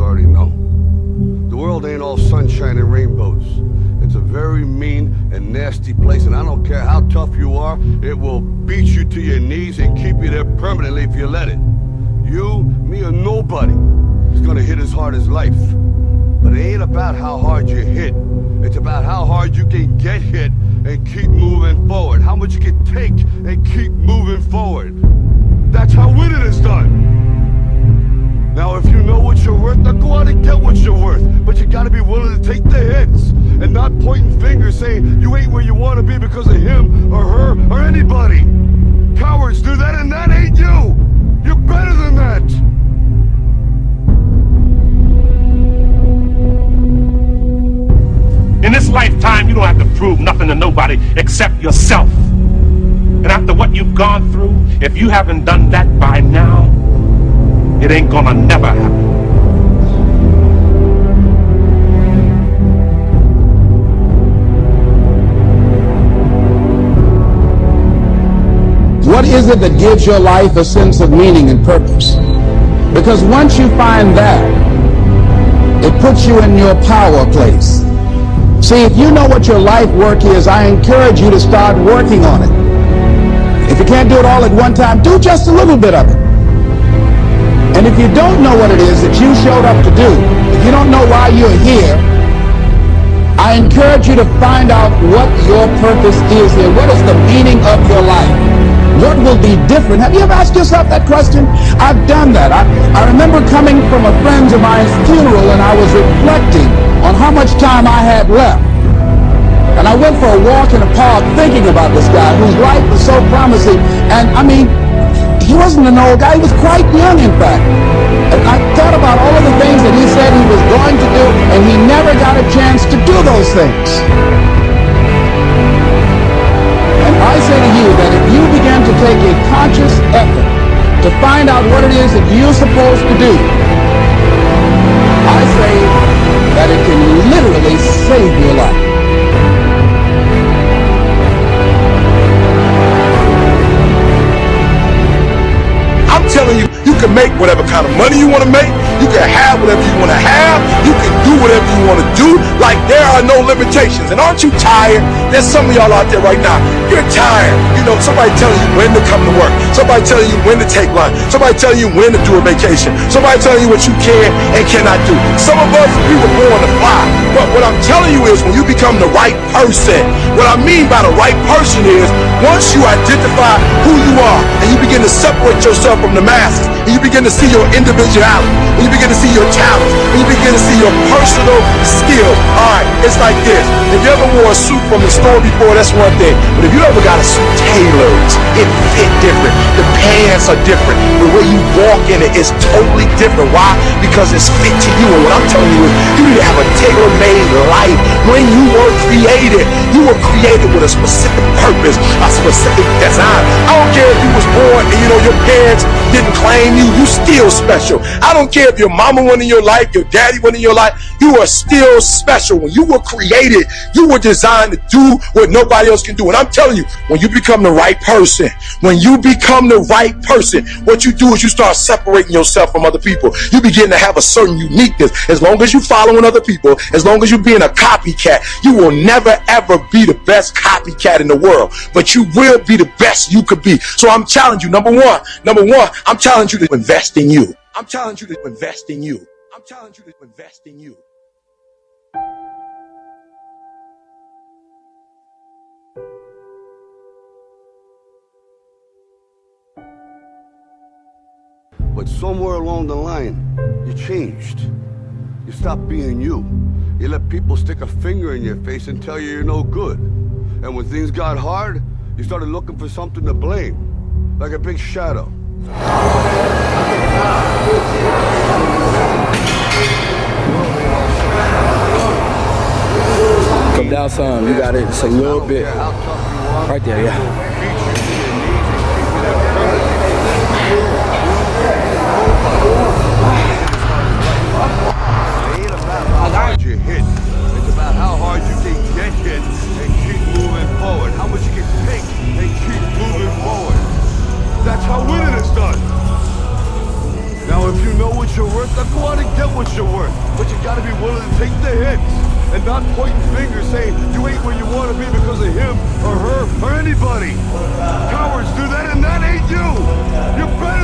already know. The world ain't all sunshine and rainbows. It's a very mean and nasty place, and I don't care how tough you are, it will beat you to your knees and keep you there permanently if you let it. You, me, or nobody is gonna hit as hard as life. But it ain't about how hard you hit. It's about how hard you can get hit and keep moving forward. How much you can take and keep moving forward. That's how winning is done. Now, if you know what you're worth, then go out and get what you're worth. But you gotta be willing to take the hits and not pointing fingers saying you ain't where you wanna be because of him or her or anybody. Cowards do that, and that ain't you. You're better than that. In this lifetime, you don't have to prove nothing to nobody except yourself. And after what you've gone through, if you haven't done that by now, it ain't gonna never happen. What is it that gives your life a sense of meaning and purpose? Because once you find that, it puts you in your power place. See, if you know what your life work is, I encourage you to start working on it. If you can't do it all at one time, do just a little bit of it. And if you don't know what it is that you showed up to do, if you don't know why you're here, I encourage you to find out what your purpose is here. What is the meaning of your life? What will be different? Have you ever asked yourself that question? I've done that. I remember coming from a friend of mine's funeral, and I was reflecting on how much time I had left. And I went for a walk in a park thinking about this guy whose life was so promising. And I mean, he wasn't an old guy, he was quite young, in fact. And I thought about all of the things that he said he was going to do, and he never got a chance to do those things. And I say to you that if you begin to take a conscious effort to find out what it is that you're supposed to do, I say that it can literally save your life. I'm telling you, you can make whatever kind of money you want to make. You can have whatever you want to have. You can do whatever you want to do. Like, there are no limitations. And aren't you tired? There's some of y'all out there right now. You're tired. You know, somebody telling you when to come to work. Somebody telling you when to take lunch. Somebody telling you when to do a vacation. Somebody telling you what you can and cannot do. Some of us, we were born to fly. But what I'm telling you is when you become the right person, what I mean by the right person is once you identify who you are and you begin to separate yourself from the masses, and you begin to see your individuality, and you begin to see your talents, and you begin to see your personal skills. Alright, it's like this. If you ever wore a suit from the store before, that's one thing. But if you ever got a suit tailored, it fit different. The pants are different. The way you walk in it is totally different. Why? Because it's fit to you. And what I'm telling you is you need to have a tailor-made life. When you were created with a specific purpose, a specific design. I don't care if you was born and your parents didn't claim you, you still special. I don't care if your mama went in your life, your daddy went in your life, you are still special. When you were created, you were designed to do what nobody else can do. And I'm telling you, when you become the right person, what you do is you start separating yourself from other people. You begin to have a certain uniqueness. As long as you're following other people, as long as you're being a copycat, you will never ever be the best copycat in the world, but you will be the best you could be. So I'm challenging you, number one, I'm challenging you to invest in you. I'm challenging you to invest in you. I'm challenging you to invest in you. But somewhere along the line, you changed. You stopped being you. You let people stick a finger in your face and tell you you're no good. And when things got hard, you started looking for something to blame, like a big shadow. Come down some, you got it, just a little bit. Right there, yeah. You hit. It's about how hard you can get hit and keep moving forward. How much you can take and keep moving forward. That's how winning is done. Now, if you know what what you're worth, now go out and get what you're worth. But you gotta be willing to take the hits and not pointing fingers saying you ain't where you want to be because of him or her or anybody. Cowards do that, and that ain't you. You're better